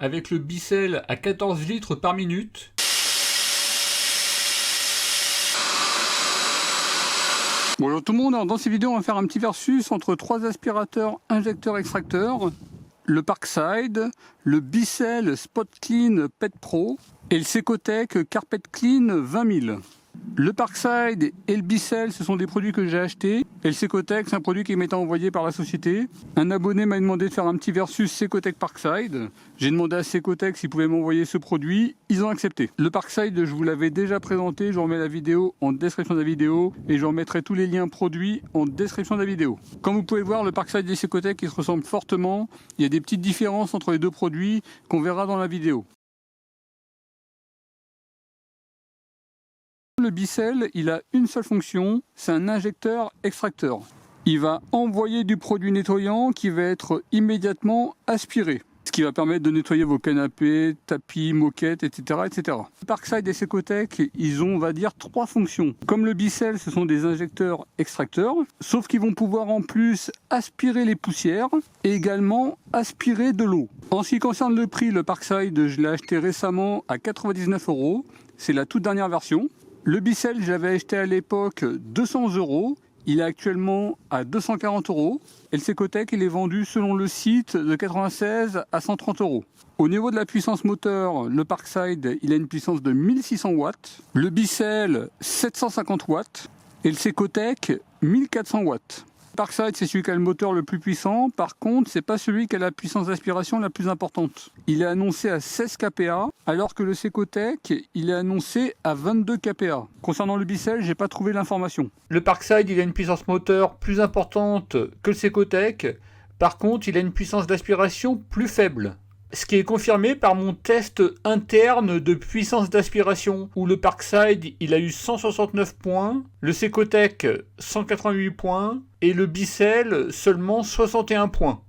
avec le Bicel à 14 litres par minute. Bonjour tout le monde, alors dans cette vidéo on va faire un petit versus entre trois aspirateurs injecteurs-extracteurs, le Parkside, le Bicel Spot Clean Pet Pro et le Secotech Carpet Clean 20000. Le Parkside et le Bicel, ce sont des produits que j'ai achetés. Et le Secotech, c'est un produit qui m'était envoyé par la société. Un abonné m'a demandé de faire un petit versus Secotech Parkside. J'ai demandé à Secotech s'ils pouvaient m'envoyer ce produit. Ils ont accepté. Le Parkside, je vous l'avais déjà présenté. Je remets la vidéo en description de la vidéo. Et je remettrai tous les liens produits en description de la vidéo. Comme vous pouvez le voir, le Parkside et le Secotech, ils se ressemblent fortement. Il y a des petites différences entre les deux produits qu'on verra dans la vidéo. Le Bicel, il a une seule fonction, c'est un injecteur-extracteur. Il va envoyer du produit nettoyant qui va être immédiatement aspiré, ce qui va permettre de nettoyer vos canapés, tapis, moquettes, etc. etc. Le Parkside et Secotech, ils ont, on va dire, trois fonctions. Comme le Bicel, ce sont des injecteurs-extracteurs, sauf qu'ils vont pouvoir en plus aspirer les poussières et également aspirer de l'eau. En ce qui concerne le prix, le Parkside, je l'ai acheté récemment à 99 €. C'est la toute dernière version. Le Bicel, j'avais acheté à l'époque 200 €. Il est actuellement à 240 €. Et le Secotech, il est vendu selon le site de 96 à 130 €. Au niveau de la puissance moteur, le Parkside, il a une puissance de 1600 watts. Le Bicel, 750 watts. Et le Secotech, 1400 watts. Le Parkside, c'est celui qui a le moteur le plus puissant. Par contre, c'est pas celui qui a la puissance d'aspiration la plus importante. Il est annoncé à 16 kPa, alors que le Secotech, il est annoncé à 22 kPa. Concernant le Bicel, j'ai pas trouvé l'information. Le Parkside, il a une puissance moteur plus importante que le Secotech. Par contre, il a une puissance d'aspiration plus faible. Ce qui est confirmé par mon test interne de puissance d'aspiration, où le Parkside, il a eu 169 points, le Secotech 188 points, et le Bicel seulement 61 points.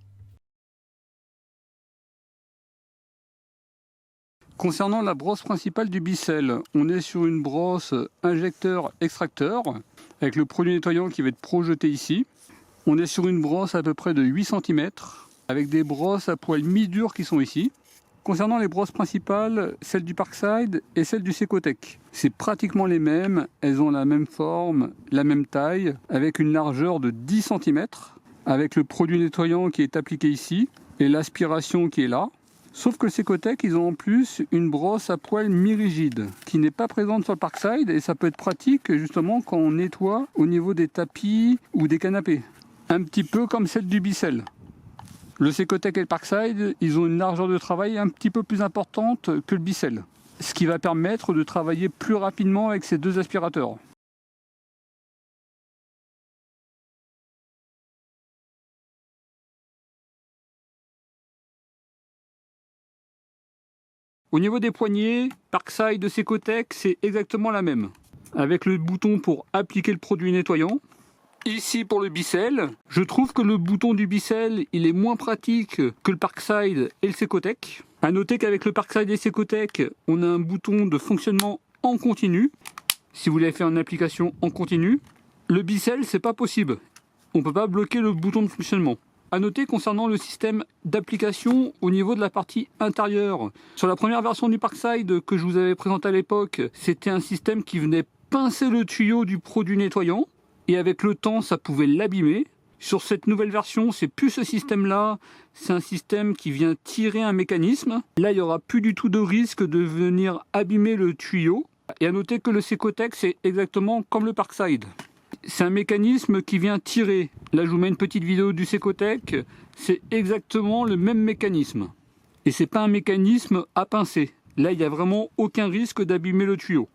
Concernant la brosse principale du Bicel, on est sur une brosse injecteur-extracteur, avec le produit nettoyant qui va être projeté ici. On est sur une brosse à peu près de 8 cm, avec des brosses à poils mi-durs qui sont ici. Concernant les brosses principales, celle du Parkside et celle du Secotech, c'est pratiquement les mêmes, elles ont la même forme, la même taille, avec une largeur de 10 cm, avec le produit nettoyant qui est appliqué ici, et l'aspiration qui est là. Sauf que le Secotech, ils ont en plus une brosse à poils mi-rigide, qui n'est pas présente sur le Parkside, et ça peut être pratique justement quand on nettoie au niveau des tapis ou des canapés. Un petit peu comme celle du Bicel. Le Secotech et le Parkside, ils ont une largeur de travail un petit peu plus importante que le Bicel, ce qui va permettre de travailler plus rapidement avec ces deux aspirateurs. Au niveau des poignées, Parkside et Secotech, c'est exactement la même, avec le bouton pour appliquer le produit nettoyant. Ici pour le Bicel, je trouve que le bouton du Bicel, il est moins pratique que le Parkside et le Secotech. A noter qu'avec le Parkside et Secotech, on a un bouton de fonctionnement en continu, si vous voulez faire une application en continu. Le Bicel, c'est pas possible. On peut pas bloquer le bouton de fonctionnement. A noter concernant le système d'application au niveau de la partie intérieure. Sur la première version du Parkside que je vous avais présenté à l'époque, c'était un système qui venait pincer le tuyau du produit nettoyant. Et avec le temps, ça pouvait l'abîmer. Sur cette nouvelle version, c'est plus ce système-là. C'est un système qui vient tirer un mécanisme. Là, il n'y aura plus du tout de risque de venir abîmer le tuyau. Et à noter que le Secotech, c'est exactement comme le Parkside. C'est un mécanisme qui vient tirer. Là, je vous mets une petite vidéo du Secotech. C'est exactement le même mécanisme. Et c'est pas un mécanisme à pincer. Là, il n'y a vraiment aucun risque d'abîmer le tuyau.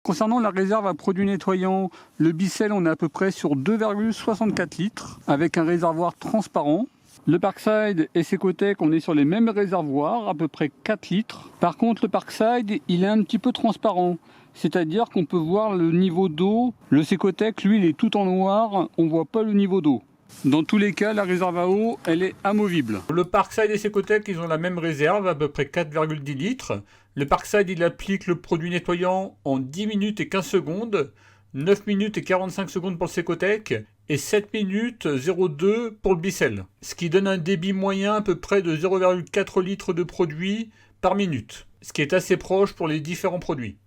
Concernant la réserve à produits nettoyants, le Bicel, on est à peu près sur 2,64 litres avec un réservoir transparent. Le Parkside et Secotech, on est sur les mêmes réservoirs, à peu près 4 litres. Par contre, le Parkside, il est un petit peu transparent. C'est-à-dire qu'on peut voir le niveau d'eau. Le Secotech, lui, il est tout en noir, on ne voit pas le niveau d'eau. Dans tous les cas, la réserve à eau, elle est amovible. Le Parkside et Secotech, ils ont la même réserve, à peu près 4,10 litres. Le Parkside, il applique le produit nettoyant en 10 minutes et 15 secondes, 9 minutes et 45 secondes pour le Secotech, et 7 minutes 02 pour le Bicel, ce qui donne un débit moyen à peu près de 0,4 litres de produit par minute, ce qui est assez proche pour les différents produits.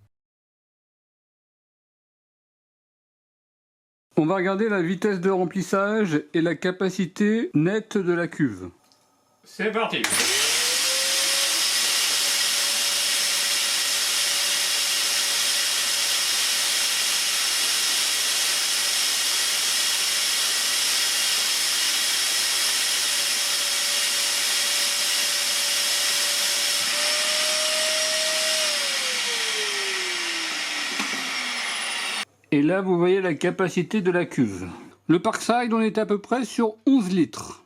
On va regarder la vitesse de remplissage et la capacité nette de la cuve. C'est parti! Et là, vous voyez la capacité de la cuve. Le Parkside, on est à peu près sur 11 litres.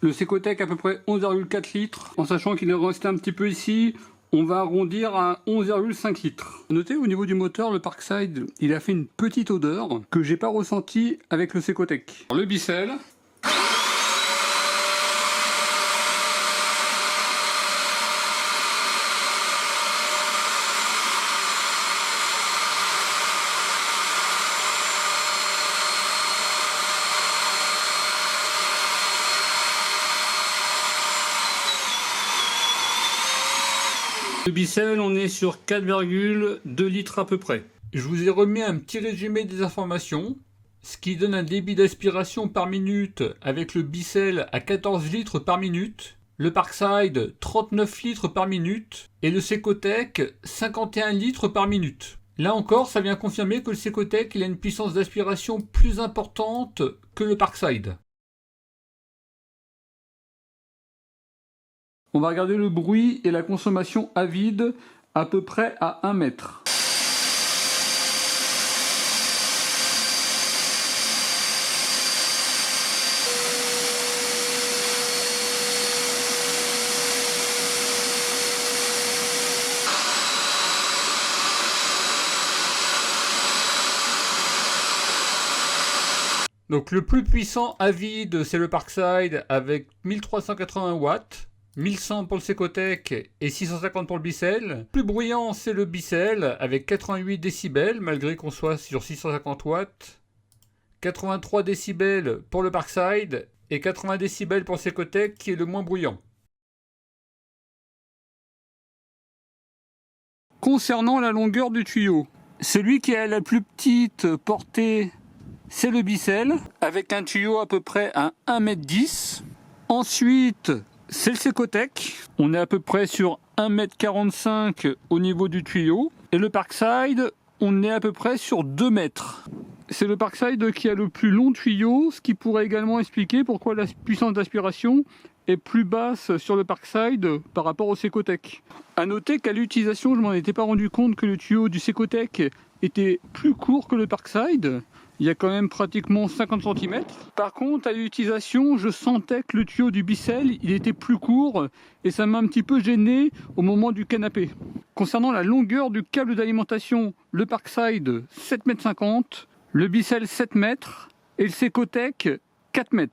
Le Secotec à peu près 11,4 litres, en sachant qu'il est resté un petit peu ici. On va arrondir à 11,5 litres. Notez au niveau du moteur, le Parkside, il a fait une petite odeur que j'ai pas ressentie avec le Secotec. Le Bicel. Le Bicel, on est sur 4,2 litres à peu près. Je vous ai remis un petit résumé des informations, ce qui donne un débit d'aspiration par minute avec le Bicel à 14 litres par minute, le Parkside 39 litres par minute et le Secotec 51 litres par minute. Là encore, ça vient confirmer que le Secotec il a une puissance d'aspiration plus importante que le Parkside. On va regarder le bruit et la consommation à vide à peu près à 1 mètre. Donc le plus puissant à vide, c'est le Parkside avec 1380 watts. 1100 pour le Secotec et 650 pour le Bicel. Plus bruyant, c'est le Bicel avec 88 décibels, malgré qu'on soit sur 650 watts. 83 décibels pour le Parkside et 80 décibels pour le Secotec qui est le moins bruyant. Concernant la longueur du tuyau, celui qui a la plus petite portée, c'est le Bicel, avec un tuyau à peu près à 1,10 m. Ensuite, c'est le Secotec, on est à peu près sur 1,45 m au niveau du tuyau. Et le Parkside, on est à peu près sur 2 mètres. C'est le Parkside qui a le plus long tuyau, ce qui pourrait également expliquer pourquoi la puissance d'aspiration est plus basse sur le Parkside par rapport au Secotec. A noter qu'à l'utilisation, je ne m'en étais pas rendu compte que le tuyau du Secotec était plus court que le Parkside. Il y a quand même pratiquement 50 cm. Par contre, à l'utilisation, je sentais que le tuyau du Bicel, il était plus court et ça m'a un petit peu gêné au moment du canapé. Concernant la longueur du câble d'alimentation, le Parkside 7,50 m, le Bicel 7 m et le Secotec 4 m.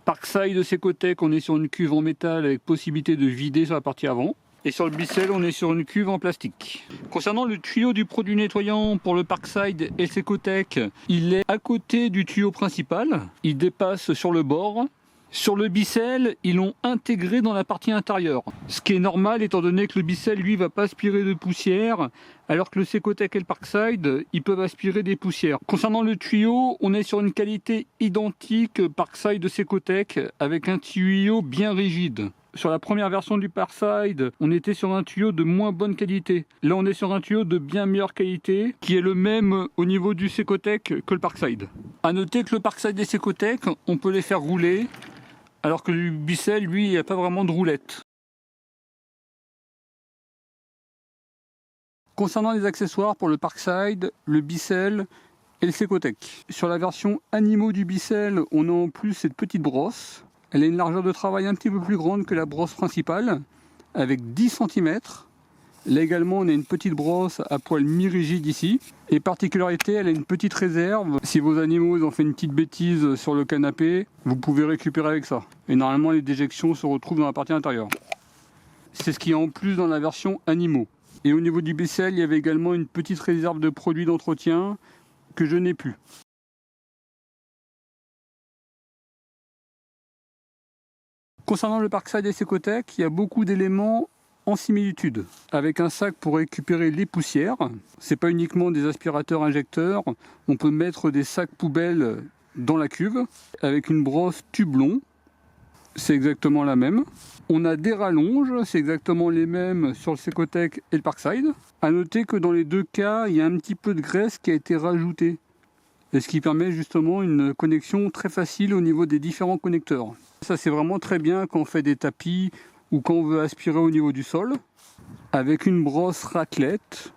Parkside Secotec, on est sur une cuve en métal avec possibilité de vider sur la partie avant. Et sur le Bicel, on est sur une cuve en plastique. Concernant le tuyau du produit nettoyant pour le Parkside et le Secotec, il est à côté du tuyau principal. Il dépasse sur le bord. Sur le Bicel, ils l'ont intégré dans la partie intérieure. Ce qui est normal étant donné que le Bicel, lui, va pas aspirer de poussière, alors que le Secotec et le Parkside, ils peuvent aspirer des poussières. Concernant le tuyau, on est sur une qualité identique Parkside Secotec avec un tuyau bien rigide. Sur la première version du Parkside, on était sur un tuyau de moins bonne qualité. Là, on est sur un tuyau de bien meilleure qualité, qui est le même au niveau du Secotec que le Parkside. A noter que le Parkside et Secotec, on peut les faire rouler, alors que le Bicel, lui, il n'y a pas vraiment de roulette. Concernant les accessoires pour le Parkside, le Bicel et le Secotec. Sur la version animaux du Bicel, on a en plus cette petite brosse. Elle a une largeur de travail un petit peu plus grande que la brosse principale, avec 10 cm. Là également, on a une petite brosse à poil mi-rigide ici. Et particularité, elle a une petite réserve. Si vos animaux ont fait une petite bêtise sur le canapé, vous pouvez récupérer avec ça. Et normalement, les déjections se retrouvent dans la partie intérieure. C'est ce qu'il y a en plus dans la version animaux. Et au niveau du Bissell, il y avait également une petite réserve de produits d'entretien que je n'ai plus. Concernant le Parkside et Secotec, il y a beaucoup d'éléments en similitude. Avec un sac pour récupérer les poussières, c'est pas uniquement des aspirateurs injecteurs, on peut mettre des sacs poubelles dans la cuve, avec une brosse tube long, c'est exactement la même. On a des rallonges, c'est exactement les mêmes sur le Secotec et le Parkside. A noter que dans les deux cas, il y a un petit peu de graisse qui a été rajoutée, et ce qui permet justement une connexion très facile au niveau des différents connecteurs. Ça c'est vraiment très bien quand on fait des tapis ou quand on veut aspirer au niveau du sol. Avec une brosse raclette,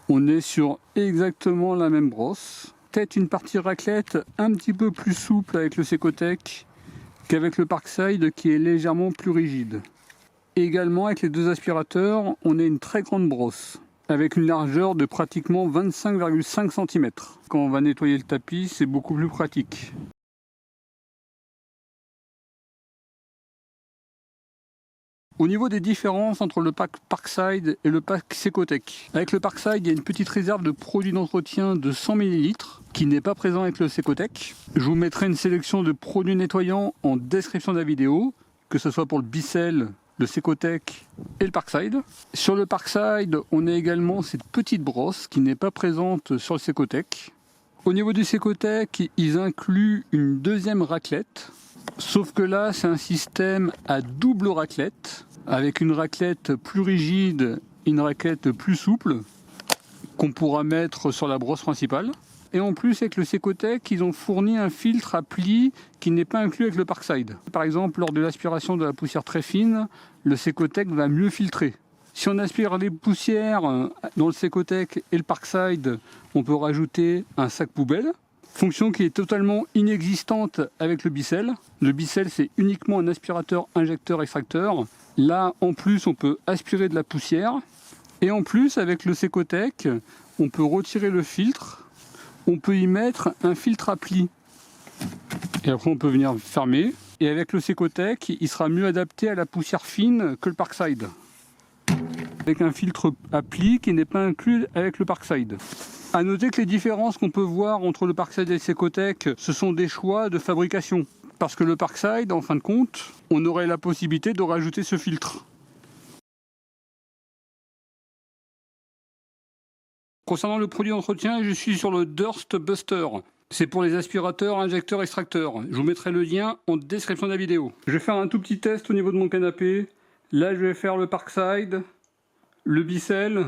on est sur exactement la même brosse. Peut-être une partie raclette un petit peu plus souple avec le Secotec qu'avec le Parkside qui est légèrement plus rigide. Et également avec les deux aspirateurs, on a une très grande brosse avec une largeur de pratiquement 25,5 cm. Quand on va nettoyer le tapis, c'est beaucoup plus pratique. Au niveau des différences entre le pack Parkside et le pack Secotec, avec le Parkside, il y a une petite réserve de produits d'entretien de 100 ml qui n'est pas présent avec le Secotec. Je vous mettrai une sélection de produits nettoyants en description de la vidéo, que ce soit pour le Bissell, le Secotec et le Parkside. Sur le Parkside, on a également cette petite brosse qui n'est pas présente sur le Secotec. Au niveau du Secotec, ils incluent une deuxième raclette, sauf que là, c'est un système à double raclette, avec une raclette plus rigide et une raclette plus souple, qu'on pourra mettre sur la brosse principale. Et en plus, avec le Secotec, ils ont fourni un filtre à plis qui n'est pas inclus avec le Parkside. Par exemple, lors de l'aspiration de la poussière très fine, le Secotec va mieux filtrer. Si on aspire les poussières dans le Secotec et le Parkside, on peut rajouter un sac poubelle. Fonction qui est totalement inexistante avec le Bissell. Le Bissell, c'est uniquement un aspirateur injecteur-extracteur. Là, en plus, on peut aspirer de la poussière. Et en plus, avec le Secotec, on peut retirer le filtre. On peut y mettre un filtre à plis. Et après, on peut venir fermer. Et avec le Secotec, il sera mieux adapté à la poussière fine que le Parkside. Avec un filtre à plis qui n'est pas inclus avec le Parkside. A noter que les différences qu'on peut voir entre le Parkside et le Secotec, ce sont des choix de fabrication. Parce que le Parkside, en fin de compte, on aurait la possibilité de rajouter ce filtre. Concernant le produit d'entretien, je suis sur le Durst Buster. C'est pour les aspirateurs, injecteurs, extracteurs. Je vous mettrai le lien en description de la vidéo. Je vais faire un tout petit test au niveau de mon canapé. Là, je vais faire le Parkside, le Bissell,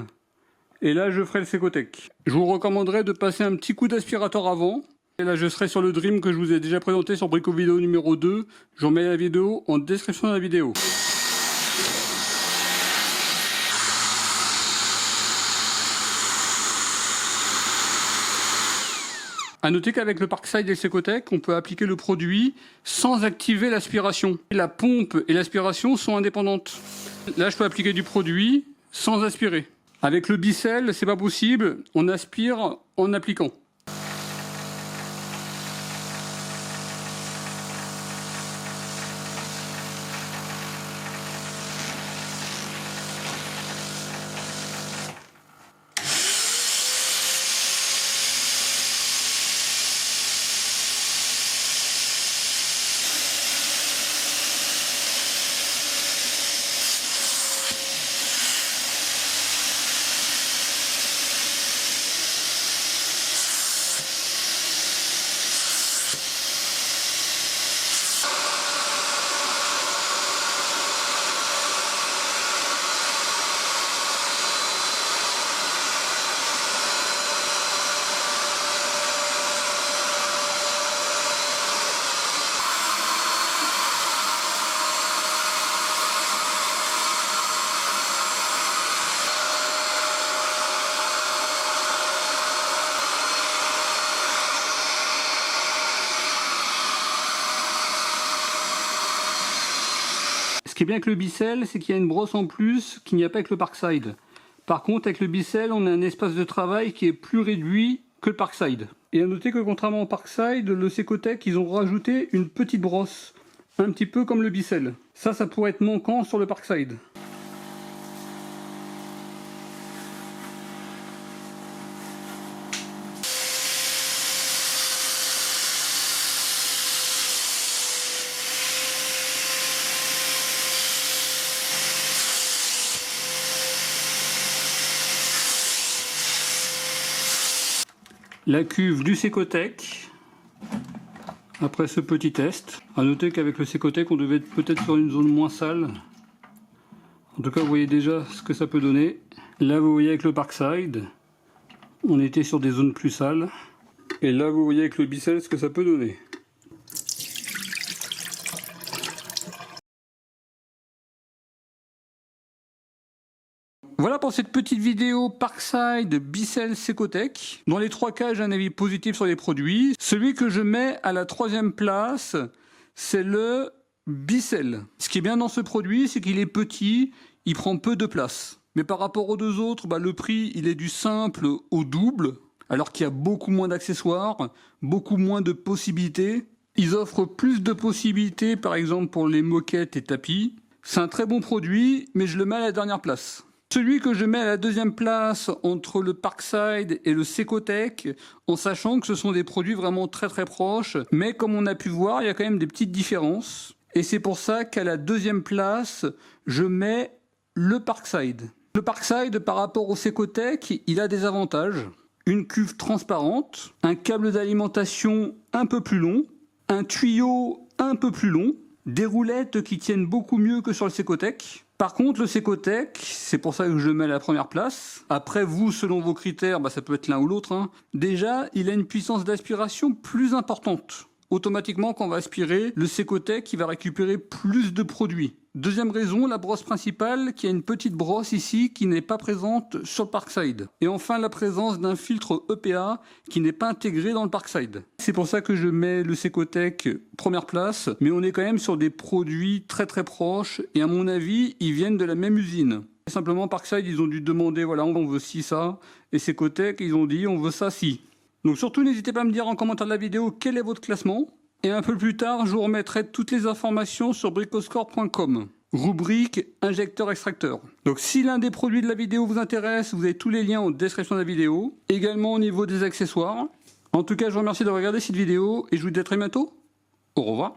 et là, je ferai le Secotec. Je vous recommanderais de passer un petit coup d'aspirateur avant. Et là, je serai sur le Dream que je vous ai déjà présenté sur Brico Vidéo numéro 2. Je remets la vidéo en description de la vidéo. A noter qu'avec le Parkside et le Secotec, on peut appliquer le produit sans activer l'aspiration. La pompe et l'aspiration sont indépendantes. Là, je peux appliquer du produit sans aspirer. Avec le Bissell, c'est pas possible, on aspire en appliquant. qui est bien avec le Bicel, c'est qu'il y a une brosse en plus qu'il n'y a pas avec le Parkside. Par contre, avec le Bicel, on a un espace de travail qui est plus réduit que le Parkside. Et à noter que contrairement au Parkside, le Secotech, ils ont rajouté une petite brosse, un petit peu comme le Bicel. Ça pourrait être manquant sur le Parkside. La cuve du Secotech, après ce petit test. A noter qu'avec le Secotech, on devait être peut-être sur une zone moins sale. En tout cas, vous voyez déjà ce que ça peut donner. Là, vous voyez avec le Parkside, on était sur des zones plus sales. Et là, vous voyez avec le Bicel ce que ça peut donner. Voilà pour cette petite vidéo Parkside Bicel Secotech. Dans les 3 cas, j'ai un avis positif sur les produits. Celui que je mets à la 3e place, c'est le Bicel. Ce qui est bien dans ce produit, c'est qu'il est petit, il prend peu de place. Mais par rapport aux 2 autres, le prix, il est du simple au double, alors qu'il y a beaucoup moins d'accessoires, beaucoup moins de possibilités. Ils offrent plus de possibilités, par exemple pour les moquettes et tapis. C'est un très bon produit, mais je le mets à la dernière place. Celui que je mets à la 2e place entre le Parkside et le Secotech, en sachant que ce sont des produits vraiment très proches, mais comme on a pu voir, il y a quand même des petites différences. Et c'est pour ça qu'à la 2e place, je mets le Parkside. Le Parkside, par rapport au Secotech, il a des avantages. Une cuve transparente, un câble d'alimentation un peu plus long, un tuyau un peu plus long, des roulettes qui tiennent beaucoup mieux que sur le Secotech. Par contre, le Secotech, c'est pour ça que je le mets à la 1re place. Après, vous, selon vos critères, ça peut être l'un ou l'autre. Déjà, il a une puissance d'aspiration plus importante. Automatiquement, quand on va aspirer, le Secotech, il va récupérer plus de produits. Deuxième raison, la brosse principale, qui a une petite brosse ici, qui n'est pas présente sur le Parkside. Et enfin, la présence d'un filtre EPA, qui n'est pas intégré dans le Parkside. C'est pour ça que je mets le Secotech 1re place, mais on est quand même sur des produits très proches, et à mon avis, ils viennent de la même usine. Simplement, Parkside, ils ont dû demander, voilà, on veut ci, ça, et Secotech, ils ont dit, on veut ça, ci. Donc surtout, n'hésitez pas à me dire en commentaire de la vidéo quel est votre classement. Et un peu plus tard, je vous remettrai toutes les informations sur bricoscore.com. Rubrique injecteur-extracteur. Donc si l'un des produits de la vidéo vous intéresse, vous avez tous les liens en description de la vidéo. Également au niveau des accessoires. En tout cas, je vous remercie de regarder cette vidéo et je vous dis à très bientôt. Au revoir.